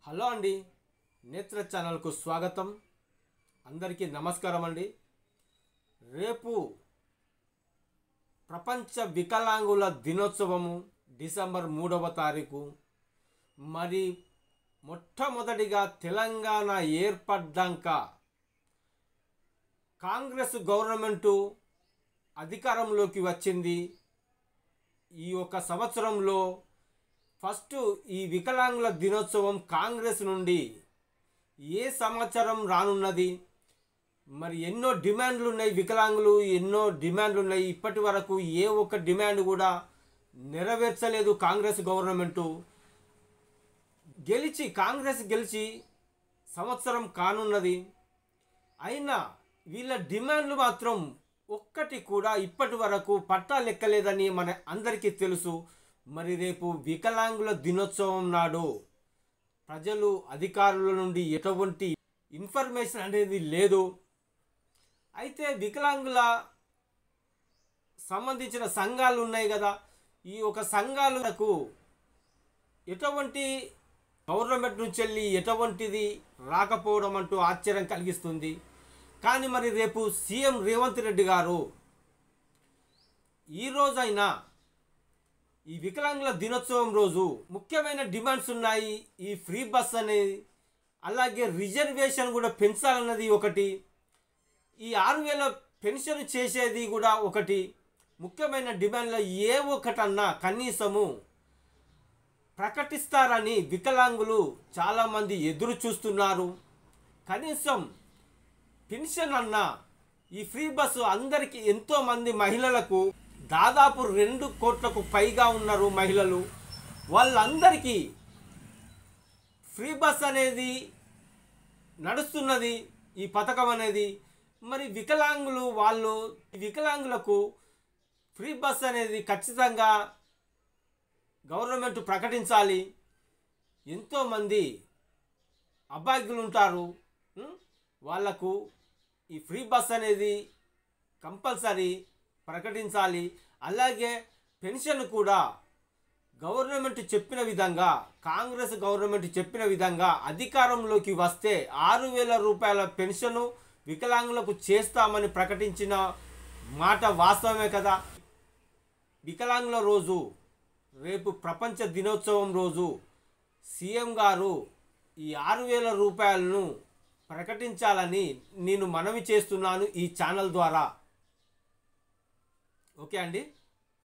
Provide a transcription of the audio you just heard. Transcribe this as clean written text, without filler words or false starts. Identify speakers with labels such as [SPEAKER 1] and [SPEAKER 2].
[SPEAKER 1] Hello అండి, నేత్ర ఛానల్కు స్వాగతం. అందరికీ నమస్కారం అండి. రేపు ప్రపంచ వికలాంగుల దినోత్సవము డిసెంబర్ 3వ తారీఖు. మరి మొట్టమొదటిగా తెలంగాణ ఏర్పడ్డాక కాంగ్రెస్ గవర్నమెంటు అధికారంలోకి వచ్చింది. ఈ ఒక సంవత్సరంలో ఫస్ట్ ఈ వికలాంగుల దినోత్సవం కాంగ్రెస్ నుండి ఏ సమాచారం రానున్నది, మరి ఎన్నో డిమాండ్లు ఉన్నాయి, వికలాంగులు ఎన్నో డిమాండ్లు ఉన్నాయి. ఇప్పటి వరకు ఏ ఒక్క డిమాండ్ కూడా నెరవేర్చలేదు కాంగ్రెస్ గవర్నమెంటు. కాంగ్రెస్ గెలిచి సంవత్సరం కానున్నది. అయినా వీళ్ళ డిమాండ్లు మాత్రం ఒక్కటి కూడా ఇప్పటి వరకు పట్టాలెక్కలేదని మన అందరికీ తెలుసు. మరి రేపు వికలాంగుల దినోత్సవం నాడు ప్రజలు అధికారుల నుండి ఎటువంటి ఇన్ఫర్మేషన్ అనేది లేదు. అయితే వికలాంగుల సంబంధించిన సంఘాలు ఉన్నాయి కదా, ఈ ఒక సంఘాలకు ఎటువంటి గవర్నమెంట్ నుంచి వెళ్ళి ఎటువంటిది రాకపోవడం అంటూ ఆశ్చర్యం కలిగిస్తుంది. కానీ మరి రేపు సీఎం రేవంత్ రెడ్డి గారు ఈ రోజైనా ఈ వికలాంగుల దినోత్సవం రోజు ముఖ్యమైన డిమాండ్స్ ఉన్నాయి. ఈ ఫ్రీ బస్ అనేది, అలాగే రిజర్వేషన్ కూడా పెంచాలన్నది ఒకటి, ఈ 6,000 పెన్షన్ చేసేది కూడా ఒకటి. ముఖ్యమైన డిమాండ్లో ఏ ఒక్కటన్నా కనీసము ప్రకటిస్తారని వికలాంగులు చాలామంది ఎదురు చూస్తున్నారు. కనీసం పెన్షన్ అన్నా, ఈ ఫ్రీ బస్సు అందరికీ ఎంతోమంది మహిళలకు దాదాపు 2 కోట్లకు పైగా ఉన్నారు మహిళలు. వాళ్ళందరికీ ఫ్రీ బస్ అనేది నడుస్తున్నది, ఈ పథకం అనేది. మరి వికలాంగులకు ఫ్రీ బస్ అనేది ఖచ్చితంగా గవర్నమెంట్ ప్రకటించాలి. ఎంతోమంది అభాగ్యులు ఉంటారు, వాళ్లకు ఈ ఫ్రీ బస్ అనేది కంపల్సరీ ప్రకటించాలి. అలాగే పెన్షన్ కూడా గవర్నమెంట్ చెప్పిన విధంగా, కాంగ్రెస్ గవర్నమెంట్ చెప్పిన విధంగా అధికారంలోకి వస్తే 6,000 రూపాయల పెన్షను వికలాంగులకు చేస్తామని ప్రకటించిన మాట వాస్తవమే కదా. వికలాంగుల రోజు రేపు ప్రపంచ దినోత్సవం రోజు సీఎం గారు ఈ 6,000 రూపాయలను ప్రకటించాలని నేను మనవి చేస్తున్నాను ఈ ఛానల్ ద్వారా. ఓకే అండి.